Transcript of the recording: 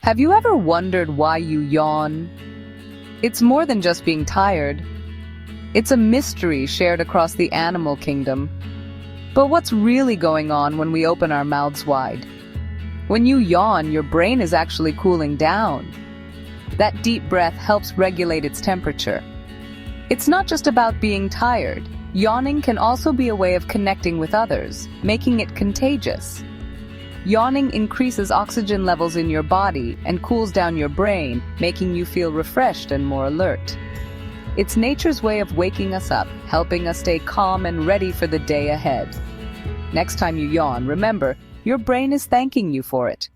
Have you ever wondered why you yawn? It's more than just being tired. It's a mystery shared across the animal kingdom. But what's really going on when we open our mouths wide? When you yawn, your brain is actually cooling down. That deep breath helps regulate its temperature. It's not just about being tired. Yawning can also be a way of connecting with others, making it contagious. Yawning increases oxygen levels in your body and cools down your brain, making you feel refreshed and more alert. It's nature's way of waking us up, helping us stay calm and ready for the day ahead. Next time you yawn, remember, your brain is thanking you for it.